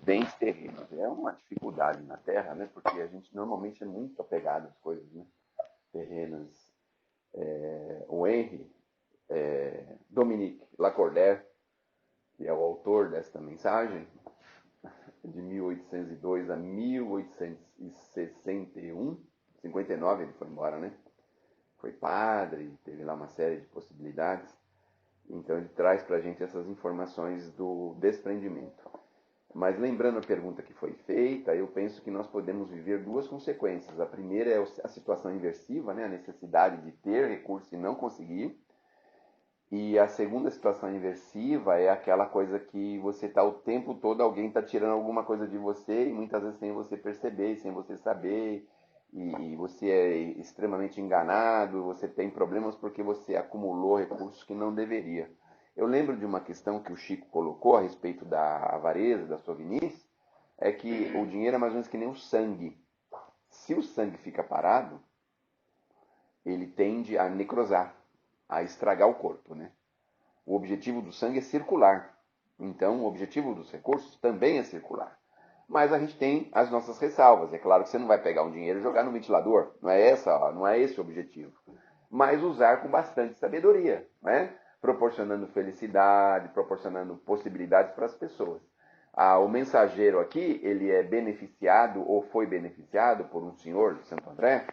bens terrenos. É uma dificuldade na Terra, né? Porque a gente normalmente é muito apegado às coisas, né? Terrenas. O Henry Dominique Lacordaire, que é o autor desta mensagem, de 1802 a 1861, 59 ele foi embora, né? Foi padre, teve lá uma série de possibilidades. Então ele traz para a gente essas informações do desprendimento. Mas lembrando a pergunta que foi feita, eu penso que nós podemos viver duas consequências. A primeira é a situação inversiva, né? A necessidade de ter recurso e não conseguir. E a segunda situação inversiva é aquela coisa que você está o tempo todo, alguém está tirando alguma coisa de você e muitas vezes sem você perceber, sem você saber, e você é extremamente enganado, você tem problemas porque você acumulou recursos que não deveria. Eu lembro de uma questão que o Chico colocou a respeito da avareza, da sovinice, é que o dinheiro é mais ou menos que nem o sangue. Se o sangue fica parado, ele tende a necrosar, a estragar o corpo, né? O objetivo do sangue é circular. Então, o objetivo dos recursos também é circular. Mas a gente tem as nossas ressalvas. É claro que você não vai pegar um dinheiro e jogar no ventilador. Não é esse o objetivo. Mas usar com bastante sabedoria, né? Proporcionando felicidade, proporcionando possibilidades para as pessoas. O mensageiro aqui, ele é beneficiado ou foi beneficiado por um senhor de Santo André,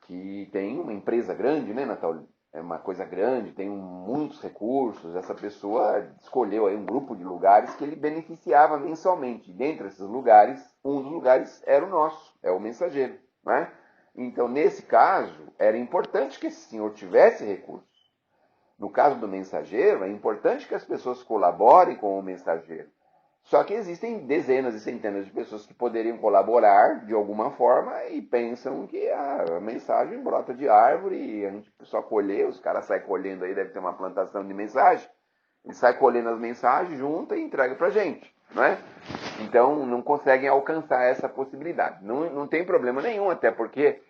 que tem uma empresa grande, né, Natal? É uma coisa grande, tem muitos recursos. Essa pessoa escolheu aí um grupo de lugares que ele beneficiava mensalmente. Dentre esses lugares, um dos lugares era o nosso, é o mensageiro, né? Então, nesse caso, era importante que esse senhor tivesse recursos. No caso do mensageiro, é importante que as pessoas colaborem com o mensageiro. Só que existem dezenas e centenas de pessoas que poderiam colaborar de alguma forma e pensam que a mensagem brota de árvore e a gente só colher, os caras saem colhendo aí, deve ter uma plantação de mensagem, ele sai colhendo as mensagens, junta e entrega pra gente, não é? Então não conseguem alcançar essa possibilidade. Não tem problema nenhum, até porque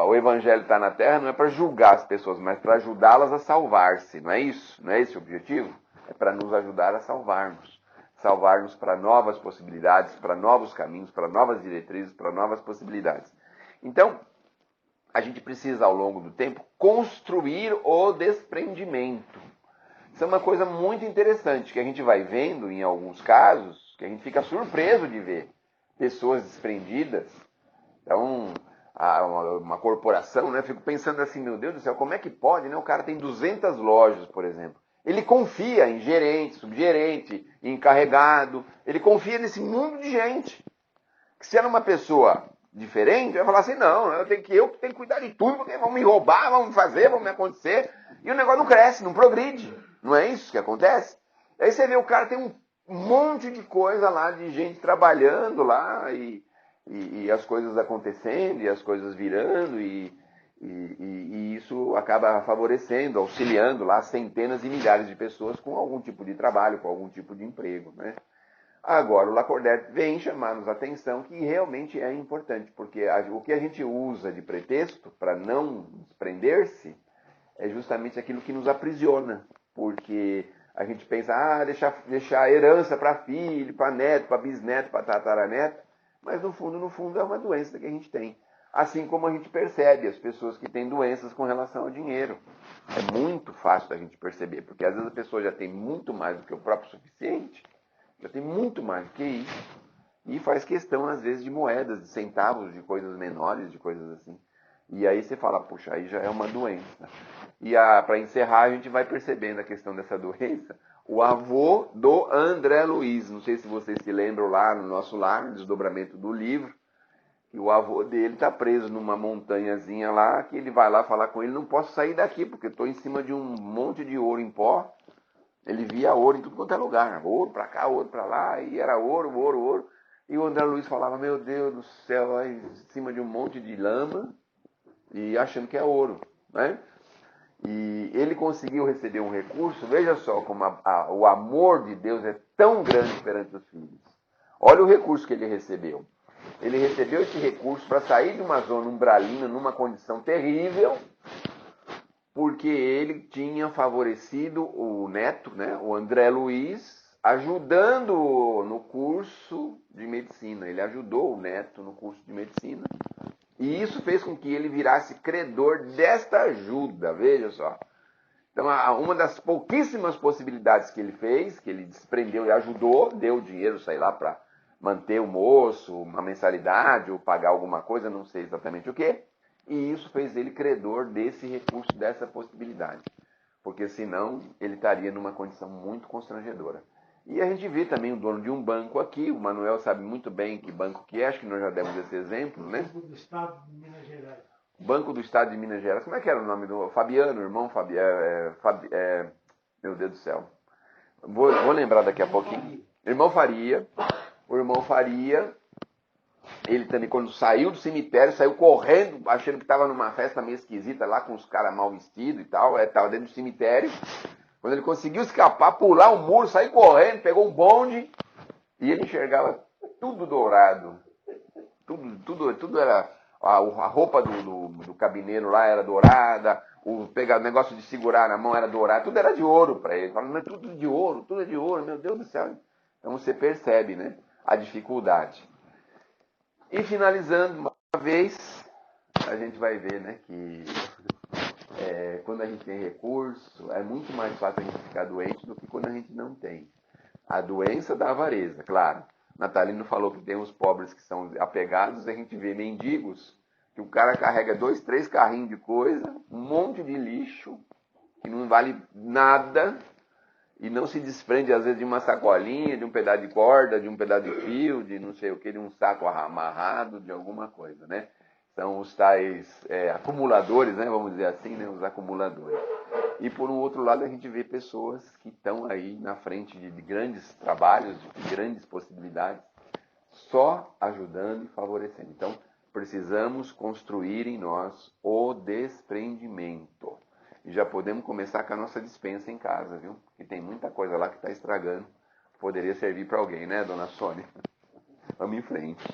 o evangelho está na terra não é para julgar as pessoas, mas para ajudá-las a salvar-se, não é isso? Não é esse o objetivo? É para nos ajudar a salvarmos. Salvar-nos para novas possibilidades, para novos caminhos, para novas diretrizes, para novas possibilidades. Então, a gente precisa, ao longo do tempo, construir o desprendimento. Isso é uma coisa muito interessante, que a gente vai vendo em alguns casos, que a gente fica surpreso de ver pessoas desprendidas. Então, uma corporação, né? Eu fico pensando assim, meu Deus do céu, como é que pode, né? O cara tem 200 lojas, por exemplo. Ele confia em gerente, subgerente, encarregado. Ele confia nesse mundo de gente. Que se era uma pessoa diferente, vai falar assim, não, eu tenho que cuidar de tudo, porque vão me roubar, vão me fazer, vão me acontecer. E o negócio não cresce, não progride. Não é isso que acontece? Aí você vê, o cara tem um monte de coisa lá, de gente trabalhando lá, e as coisas acontecendo, e as coisas virando, e isso acaba favorecendo, auxiliando lá centenas e milhares de pessoas com algum tipo de trabalho, com algum tipo de emprego, né? Agora, o Lacordaire vem chamar-nos a atenção que realmente é importante, porque o que a gente usa de pretexto para não desprender-se é justamente aquilo que nos aprisiona, porque a gente pensa, deixar a herança para filho, para neto, para bisneto, para tataraneto, mas no fundo é uma doença que a gente tem. Assim como a gente percebe as pessoas que têm doenças com relação ao dinheiro. É muito fácil da gente perceber, porque às vezes a pessoa já tem muito mais do que o próprio suficiente, já tem muito mais do que isso, e faz questão, às vezes, de moedas, de centavos, de coisas menores, de coisas assim. E aí você fala, puxa, aí já é uma doença. E para encerrar, a gente vai percebendo a questão dessa doença. O avô do André Luiz, não sei se vocês se lembram lá no nosso lar, no desdobramento do livro, que o avô dele está preso numa montanhazinha lá, que ele vai lá falar com ele, não posso sair daqui, porque estou em cima de um monte de ouro em pó. Ele via ouro em tudo quanto é lugar, ouro para cá, ouro para lá, e era ouro, ouro, ouro. E o André Luiz falava, meu Deus do céu, lá em cima de um monte de lama, e achando que é ouro, né? E ele conseguiu receber um recurso, veja só como o amor de Deus é tão grande perante os filhos. Olha o recurso que ele recebeu. Ele recebeu esse recurso para sair de uma zona umbralina, numa condição terrível, porque ele tinha favorecido o neto, né, o André Luiz, ajudando no curso de medicina. Ele ajudou o neto no curso de medicina. E isso fez com que ele virasse credor desta ajuda, veja só. Então, uma das pouquíssimas possibilidades que ele fez, que ele desprendeu e ajudou, deu dinheiro, sei lá, para manter o moço, uma mensalidade ou pagar alguma coisa, não sei exatamente o quê. E isso fez ele credor desse recurso, dessa possibilidade. Porque senão ele estaria numa condição muito constrangedora. E a gente vê também o dono de um banco aqui, o Manuel sabe muito bem que banco que é, acho que nós já demos esse exemplo, né? Banco do Estado de Minas Gerais. Banco do Estado de Minas Gerais. Como é que era o nome do Fabiano, irmão Fabiano? Meu Deus do céu. Vou lembrar daqui a pouquinho. Irmão Faria. O irmão Faria, ele também, quando saiu do cemitério, saiu correndo, achando que estava numa festa meio esquisita lá, com os caras mal vestidos e tal. Estava dentro do cemitério. Quando ele conseguiu escapar, pular o muro, sair correndo, pegou um bonde e ele enxergava tudo dourado. Tudo era. A roupa do cabineiro lá era dourada, o negócio de segurar na mão era dourado, tudo era de ouro para ele. Falando, mas tudo é de ouro, meu Deus do céu. Então você percebe, né, a dificuldade. E finalizando, uma vez, a gente vai ver, né, que quando a gente tem recurso, é muito mais fácil a gente ficar doente do que quando a gente não tem. A doença da avareza, claro. Natalino falou que tem os pobres que são apegados, a gente vê mendigos, que o cara carrega 2, 3 carrinhos de coisa, um monte de lixo, que não vale nada, e não se desprende, às vezes, de uma sacolinha, de um pedaço de corda, de um pedaço de fio, de não sei o que, de um saco amarrado, de alguma coisa, né? São os tais acumuladores, né? Vamos dizer assim, né? Os acumuladores. E por um outro lado a gente vê pessoas que estão aí na frente de grandes trabalhos, de grandes possibilidades, só ajudando e favorecendo. Então, precisamos construir em nós o desprendimento. E já podemos começar com a nossa despensa em casa, viu? Porque tem muita coisa lá que está estragando. Poderia servir para alguém, né, dona Sônia? Vamos em frente.